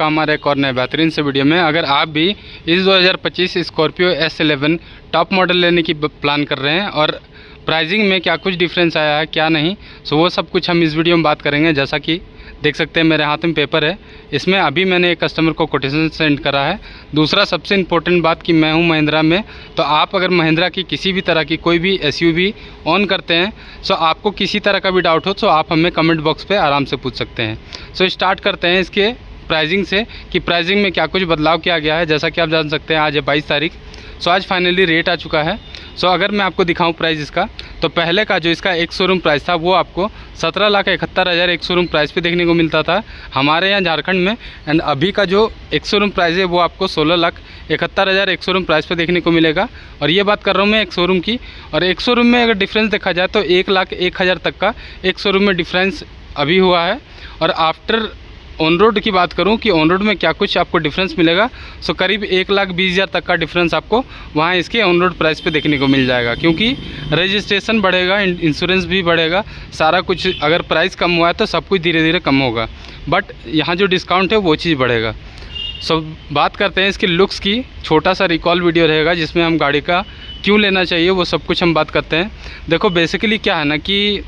आपका हमारे एक और नए बेहतरीन से वीडियो में। अगर आप भी इस 2025 स्कॉर्पियो S11 टॉप मॉडल लेने की प्लान कर रहे हैं और प्राइसिंग में क्या कुछ डिफरेंस आया है क्या नहीं, सो वो सब कुछ हम इस वीडियो में बात करेंगे। जैसा कि देख सकते हैं मेरे हाथ में पेपर है, इसमें अभी मैंने एक कस्टमर को कोटेशन सेंड करा है। दूसरा सबसे इम्पोर्टेंट बात कि मैं हूं महिंद्रा में, तो आप अगर महिंद्रा की किसी भी तरह की कोई भी SUV ऑन करते हैं, सो आपको किसी तरह का भी डाउट हो तो आप हमें कमेंट बॉक्स पे आराम से पूछ सकते हैं। सो स्टार्ट करते हैं इसके प्राइसिंग से कि प्राइसिंग में क्या कुछ बदलाव किया गया है। जैसा कि आप जान सकते हैं आज है 22 तारीख, सो आज फाइनली रेट आ चुका है। सो अगर मैं आपको दिखाऊं प्राइस इसका, तो पहले का जो इसका एक शोरूम प्राइस था वो आपको 17,71,000 एक शोरूम प्राइस पे देखने को मिलता था हमारे यहाँ झारखंड में। एंड अभी का जो एक शोरूम प्राइस है वो आपको 16,71,000 एक शोरूम प्राइस पे देखने को मिलेगा। और ये बात कर रहा हूँ मैं एक शोरूम की, और एक शोरूम में अगर डिफरेंस देखा जाए तो 1,01,000 तक का एक शोरूम में डिफरेंस अभी हुआ है। और आफ्टर ऑन रोड की बात करूं कि ऑन रोड में क्या कुछ आपको डिफरेंस मिलेगा, सो करीब 1,20,000 तक का डिफरेंस आपको वहां इसके ऑन रोड प्राइस पे देखने को मिल जाएगा। क्योंकि रजिस्ट्रेशन बढ़ेगा, इंश्योरेंस भी बढ़ेगा, सारा कुछ। अगर प्राइस कम हुआ है तो सब कुछ धीरे धीरे कम होगा, बट यहाँ जो डिस्काउंट है वो चीज़ बढ़ेगा। सो बात करते हैं इसके लुक्स की। छोटा सा रिकॉल वीडियो रहेगा जिसमें हम गाड़ी का क्यों लेना चाहिए वो सब कुछ हम बात करते हैं। देखो बेसिकली क्या है ना कि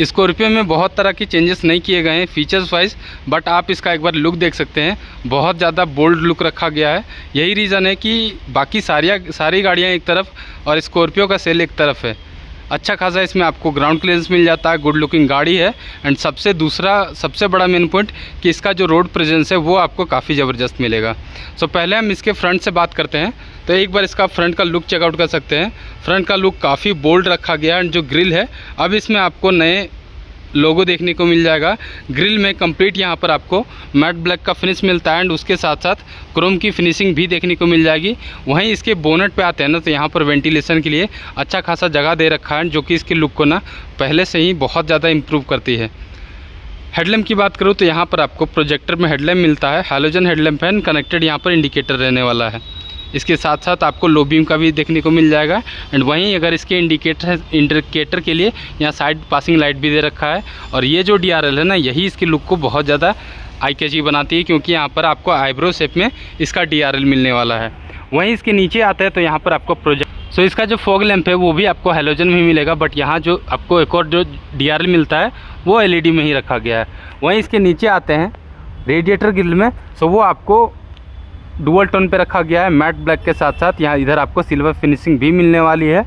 स्कॉर्पियो में बहुत तरह की चेंजेस नहीं किए गए हैं फीचर्स वाइज, बट आप इसका एक बार लुक देख सकते हैं, बहुत ज़्यादा बोल्ड लुक रखा गया है। यही रीज़न है कि बाकी सारी गाड़ियाँ एक तरफ और स्कॉर्पियो का सेल एक तरफ है। अच्छा खासा इसमें आपको ग्राउंड क्लियरेंस मिल जाता है, गुड लुकिंग गाड़ी है। एंड सबसे बड़ा मेन पॉइंट कि इसका जो रोड प्रेजेंस है वो आपको काफ़ी ज़बरदस्त मिलेगा। सो पहले हम इसके फ्रंट से बात करते हैं, तो एक बार इसका फ्रंट का लुक चेकआउट कर सकते हैं। फ्रंट का लुक काफ़ी बोल्ड रखा गया है। एंड जो ग्रिल है, अब इसमें आपको नए लोगो देखने को मिल जाएगा। ग्रिल में कंप्लीट यहाँ पर आपको मैट ब्लैक का फिनिश मिलता है, एंड उसके साथ साथ क्रोम की फिनिशिंग भी देखने को मिल जाएगी। वहीं इसके बोनट पे आते हैं ना, तो यहाँ पर वेंटिलेशन के लिए अच्छा खासा जगह दे रखा है, जो कि इसके लुक को ना पहले से ही बहुत ज़्यादा इम्प्रूव करती है। हेडलैम्प की बात करूँ तो यहाँ पर आपको प्रोजेक्टर में हेडलैम्प मिलता है, हैलोजन हेडलैम्प है। कनेक्टेड यहाँ पर इंडिकेटर रहने वाला है। इसके साथ साथ आपको लो बीम का भी देखने को मिल जाएगा। एंड वहीं अगर इसके इंडिकेटर के लिए यहाँ साइड पासिंग लाइट भी दे रखा है। और ये जो DRL है ना, यही इसके लुक को बहुत ज़्यादा आई कैची बनाती है, क्योंकि यहाँ पर आपको आईब्रो शेप में इसका DRL मिलने वाला है। वहीं इसके नीचे आता है तो यहाँ पर आपको सो इसका जो फॉग लैंप है वो भी आपको हैलोजन में ही मिलेगा, बट यहाँ जो आपको एक और जो DRL मिलता है वो LED में ही रखा गया है। वहीं इसके नीचे आते हैं रेडिएटर ग्रिल में, सो वो आपको डुअल टोन पे रखा गया है मैट ब्लैक के साथ साथ यहाँ इधर आपको सिल्वर फिनिशिंग भी मिलने वाली है।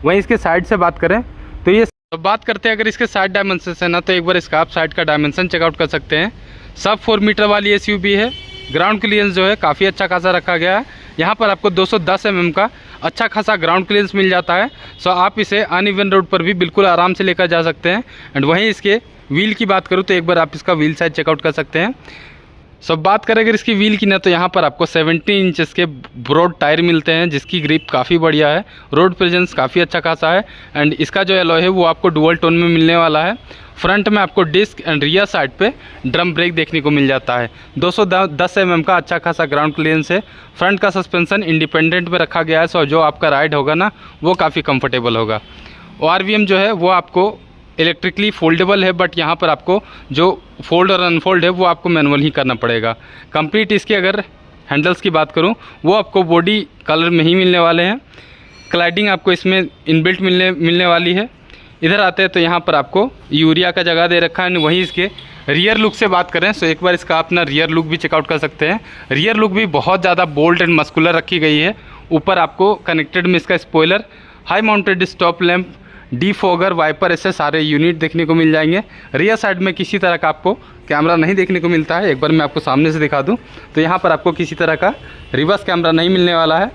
वहीं इसके साइड से बात करें तो ये बात करते हैं अगर इसके साइड डायमेंशन है ना, तो एक बार इसका आप साइड का डायमेंशन चेकआउट कर सकते हैं। सब 4 मीटर वाली SUV है। ग्राउंड क्लियरेंस जो है काफ़ी अच्छा खासा रखा गया है। यहाँ पर आपको 210 mm का अच्छा खासा ग्राउंड क्लियरेंस मिल जाता है। सो आप इसे अनइवन रोड पर भी बिल्कुल आराम से लेकर जा सकते हैं। एंड वहीं इसके व्हील की बात करूँ तो एक बार आप इसका व्हील साइज चेकआउट कर सकते हैं। सब बात करें अगर इसकी व्हील की ना, तो यहाँ पर आपको 17 इंचेस के ब्रॉड टायर मिलते हैं, जिसकी ग्रिप काफ़ी बढ़िया है, रोड प्रेजेंस काफ़ी अच्छा खासा है। एंड इसका जो एलॉय है वो आपको डुअल टोन में मिलने वाला है। फ्रंट में आपको डिस्क एंड रियर साइड पे ड्रम ब्रेक देखने को मिल जाता है। 210 mm का अच्छा खासा ग्राउंड क्लियरेंस है। फ्रंट का सस्पेंशन इंडिपेंडेंट में रखा गया है, सो जो आपका राइड होगा ना वो काफ़ी कंफर्टेबल होगा। RVM जो है वो आपको इलेक्ट्रिकली फोल्डेबल है, बट यहाँ पर आपको जो फोल्ड और अनफोल्ड है वो आपको मैनुअल ही करना पड़ेगा। कंप्लीट इसके अगर हैंडल्स की बात करूँ वो आपको बॉडी कलर में ही मिलने वाले हैं। क्लाइडिंग आपको इसमें इनबिल्ट मिलने वाली है। इधर आते हैं तो यहाँ पर आपको यूरिया का जगह दे रखा है। वहीं इसके रियर लुक से बात करें तो एक बार इसका अपना रियर लुक भी चेकआउट कर सकते हैं। रियर लुक भी बहुत ज़्यादा बोल्ड एंड मस्कुलर रखी गई है। ऊपर आपको कनेक्टेड में इसका spoiler, high mounted stop lamp, defogger, wiper, ऐसे सारे यूनिट देखने को मिल जाएंगे। रियर साइड में किसी तरह का आपको कैमरा नहीं देखने को मिलता है। एक बार मैं आपको सामने से दिखा दूं तो यहाँ पर आपको किसी तरह का रिवर्स कैमरा नहीं मिलने वाला है।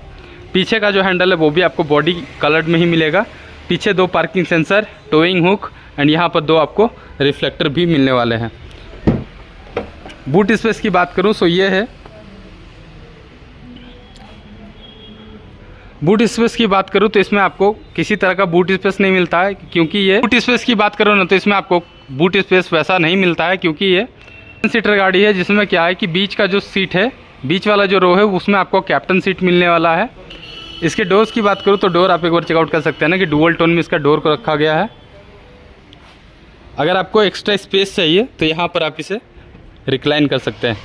पीछे का जो हैंडल है वो भी आपको बॉडी कलर्ड में ही मिलेगा। पीछे 2 parking sensor, towing hook and यहाँ पर 2 आपको रिफ्लेक्टर भी मिलने वाले हैं। बूट स्पेस की बात करूँ तो ये है। बूट स्पेस की बात करूँ तो इसमें आपको किसी तरह का बूट स्पेस नहीं मिलता है, क्योंकि ये बूट स्पेस की बात करो ना तो इसमें आपको बूट स्पेस वैसा नहीं मिलता है, क्योंकि ये 7 सीटर गाड़ी है, जिसमें क्या है कि बीच का जो सीट है, बीच वाला जो रो है उसमें आपको कैप्टन सीट मिलने वाला है। इसके डोर्स की बात करूँ तो डोर आप एक बार चेकआउट कर सकते हैं ना कि डुअल टोन में इसका डोर को रखा गया है। अगर आपको एक्स्ट्रा स्पेस चाहिए तो यहाँ पर आप इसे रिक्लाइन कर सकते हैं।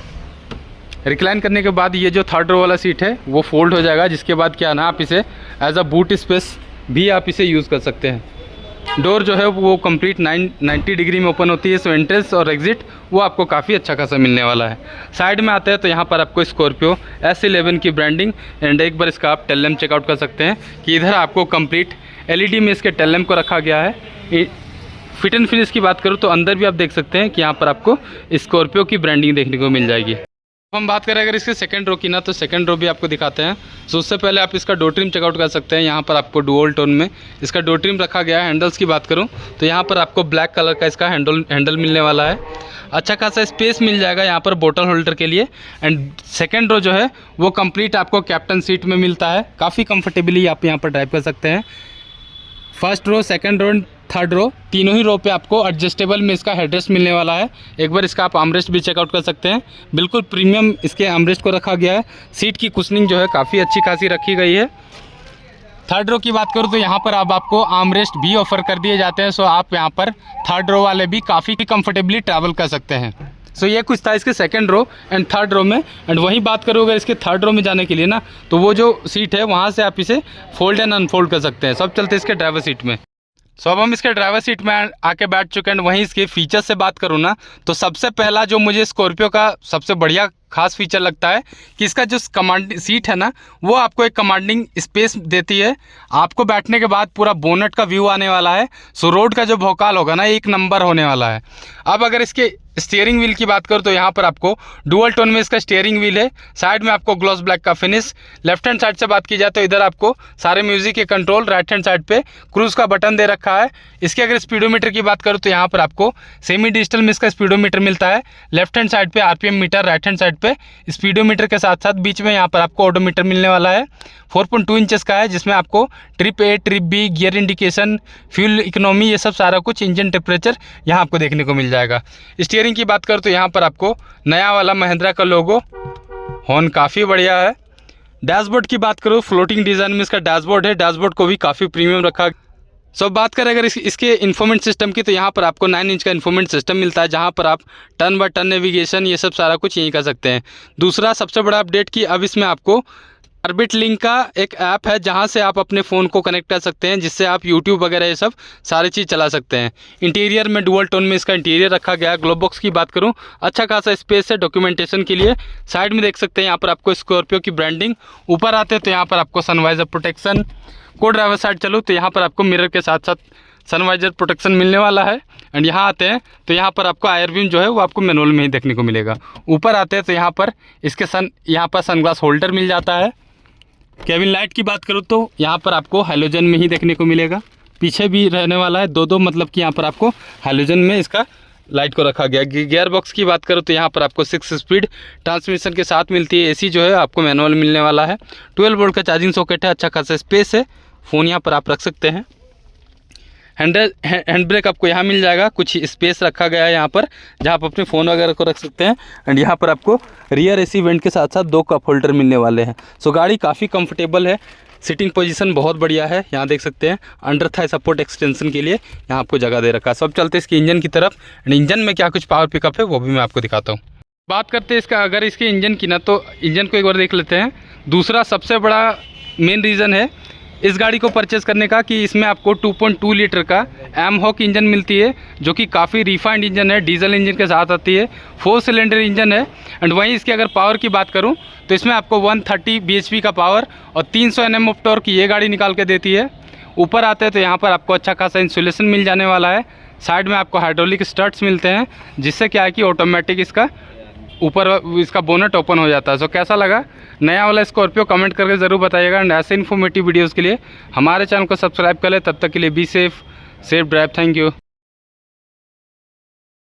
रिक्लाइन करने के बाद ये जो थर्ड रो वाला सीट है वो फोल्ड हो जाएगा, जिसके बाद क्या ना आप इसे एज अ बूट स्पेस भी आप इसे यूज़ कर सकते हैं। डोर जो है वो कंप्लीट 90 डिग्री में ओपन होती है, सो एंट्रेंस और एग्जिट वो आपको काफ़ी अच्छा खासा मिलने वाला है। साइड में आते हैं तो यहाँ पर आपको स्कॉर्पियो S11 की ब्रांडिंग एंड एक बार इसका आप टेल लैम्प चेकआउट कर सकते हैं कि इधर आपको कंप्लीट LED में इसके टेल लैम्प को रखा गया है। फिट एंड फिनिश की बात करूँ तो अंदर भी आप देख सकते हैं कि यहाँ पर आपको स्कॉर्पियो की ब्रांडिंग देखने को मिल जाएगी। हम बात करें अगर इसके सेकंड रो की ना, तो सेकंड रो भी आपको दिखाते हैं। सो उससे पहले आप इसका डोर ट्रिम चेकआउट कर सकते हैं। यहाँ पर आपको डुअल टोन में इसका डोर ट्रिम रखा गया है। हैंडल्स की बात करूँ तो यहाँ पर आपको ब्लैक कलर का इसका हैंडल मिलने वाला है। अच्छा खासा स्पेस मिल जाएगा यहाँ पर बोतल होल्डर के लिए। एंड सेकेंड रो जो है वो कम्प्लीट आपको कैप्टन सीट में मिलता है। काफ़ी कम्फर्टेबली आप यहाँ पर ड्राइव कर सकते हैं। First row, second row, third row, तीनों ही रो पे आपको एडजस्टेबल में इसका हेडरेस्ट मिलने वाला है। एक बार इसका आप आर्मरेस्ट भी चेकआउट कर सकते हैं। बिल्कुल प्रीमियम इसके आर्मरेस्ट को रखा गया है। सीट की कुशनिंग जो है काफ़ी अच्छी खासी रखी गई है। थर्ड रो की बात करूँ तो यहाँ पर अब आपको आर्मरेस्ट भी ऑफर कर दिए जाते हैं। सो आप यहाँ पर थर्ड रो वाले भी काफ़ी कंफर्टेबली ट्रैवल कर सकते हैं। सो ये कुछ था इसके second row and third row में। एंड वही बात करूँ अगर इसके थर्ड रो में जाने के लिए ना, तो वो जो सीट है वहाँ से आप इसे फोल्ड एंड अनफोल्ड कर सकते हैं। सब चलते इसके ड्राइवर सीट में। सो अब हम इसके ड्राइवर सीट में आके बैठ चुके हैं। वहीं इसके फीचर्स से बात करूँ ना, तो सबसे पहला जो मुझे स्कॉर्पियो का सबसे बढ़िया खास फीचर लगता है कि इसका जो कमांडिंग सीट है ना, वो आपको एक कमांडिंग स्पेस देती है। आपको बैठने के बाद पूरा बोनट का व्यू आने वाला है। सो रोड का जो भौकाल होगा ना, एक नंबर होने वाला है। अब अगर इसके स्टीयरिंग व्हील की बात करूँ तो यहाँ पर आपको डुअल टोन में इसका स्टीयरिंग व्हील है। साइड में आपको ग्लॉस ब्लैक का फिनिश। लेफ्ट हैंड साइड से बात की जाए तो इधर आपको सारे म्यूजिक के कंट्रोल, राइट हैंड साइड पे क्रूज का बटन दे रखा है। इसके अगर स्पीडोमीटर की बात करूँ तो यहाँ पर आपको सेमी डिजिटल में इसका स्पीडोमीटर मिलता है। लेफ्ट हैंड साइड पे RPM meter, right hand side पे स्पीडोमीटर के साथ साथ बीच में यहाँ पर आपको ऑडोमीटर मिलने वाला है। 4.2 इंचेस का है, जिसमें आपको trip A, trip B, gear indication, fuel economy, ये सब सारा कुछ, इंजन टेम्परेचर यहाँ आपको देखने को मिल जाएगा। स्टीयरिंग की बात करूँ तो यहाँ पर आपको नया वाला महिंद्रा का लोगो, हॉर्न काफ़ी बढ़िया है। डैशबोर्ड की बात करूँ, फ्लोटिंग डिज़ाइन में इसका डैशबोर्ड है। डैशबोर्ड को भी काफ़ी प्रीमियम रखा। सो बात करें अगर इसके इन्फोमेंट सिस्टम की, तो यहाँ पर आपको 9 इंच का इन्फोमेंट सिस्टम मिलता है, जहाँ पर आप टर्न बाय टर्न नेविगेशन ये सब सारा कुछ यहीं कर सकते हैं। दूसरा सबसे बड़ा अपडेट कि अब इसमें आपको ऑर्बिट लिंक का एक ऐप है, जहाँ से आप अपने फ़ोन को कनेक्ट कर सकते हैं, जिससे आप यूट्यूब वगैरह ये सब सारी चीज़ चला सकते हैं। इंटीरियर में डुअल टोन में इसका इंटीरियर रखा गया है। ग्लोब बॉक्स की बात करूँ, अच्छा खासा स्पेस है डॉक्यूमेंटेशन के लिए। साइड में देख सकते हैं यहाँ पर आपको स्कॉर्पियो की ब्रांडिंग। ऊपर आते हैं तो यहाँ पर आपको सनवाइजर प्रोटेक्शन। को ड्राइवर साइड चलो तो यहाँ पर आपको मिरर के साथ साथ सनवाइजर प्रोटेक्शन मिलने वाला है। एंड यहाँ आते हैं तो यहाँ पर आपको आयर व्यूम जो है वो आपको मैनुअल में ही देखने को मिलेगा। ऊपर आते हैं तो यहाँ पर इसके यहाँ पर सनग्लास होल्डर मिल जाता है। केबिन लाइट की बात करूँ तो यहाँ पर आपको हैलोजन में ही देखने को मिलेगा। पीछे भी रहने वाला है दो, मतलब कि यहाँ पर आपको हैलोजन में इसका लाइट को रखा गया। गियर बॉक्स की बात करूँ तो यहाँ पर आपको 6 स्पीड ट्रांसमिशन के साथ मिलती है। AC जो है आपको मैनुअल मिलने वाला है। 12 वोल्ट का चार्जिंग सॉकेट है। अच्छा खासा स्पेस है, फ़ोन यहाँ पर आप रख सकते हैं। हैंड ब्रेक आपको यहाँ मिल जाएगा। कुछ स्पेस रखा गया है यहाँ पर, जहाँ आप अपने फ़ोन वगैरह को रख सकते हैं। एंड यहाँ पर आपको रियर AC वेंट के साथ साथ 2 कप होल्डर मिलने वाले हैं। सो गाड़ी काफ़ी कंफर्टेबल है। सीटिंग पोजीशन बहुत बढ़िया है। यहाँ देख सकते हैं अंडर थाई सपोर्ट एक्सटेंशन के लिए यहाँ आपको जगह दे रखा है। सब चलते इसके इंजन की तरफ। एंड इंजन में क्या कुछ पावर पिकअप है वो भी मैं आपको दिखाता हूँ। बात करते हैं इसका अगर इसके इंजन की ना, तो इंजन को एक बार देख लेते हैं। दूसरा सबसे बड़ा मेन रीज़न है इस गाड़ी को परचेज़ करने का कि इसमें आपको 2.2 लीटर का एमहॉक इंजन मिलती है, जो कि काफ़ी रिफाइंड इंजन है। डीजल इंजन के साथ आती है। 4 सिलेंडर इंजन है। एंड वहीं इसके अगर पावर की बात करूं तो इसमें आपको 130 bhp का पावर और 300 Nm ऑफ टॉर्क ये गाड़ी निकाल के देती है। ऊपर आते हैं तो यहाँ पर आपको अच्छा खासा इंसुलेशन मिल जाने वाला है। साइड में आपको हाइड्रोलिक स्टर्ट्स मिलते हैं, जिससे क्या है कि ऑटोमेटिक इसका ऊपर इसका बोनट ओपन हो जाता है। सो कैसा लगा नया वाला स्कॉर्पियो, कमेंट करके ज़रूर बताइएगा। एंड ऐसे इन्फॉर्मेटिव वीडियोज़ के लिए हमारे चैनल को सब्सक्राइब कर ले। तब तक के लिए be safe drive. Thank you.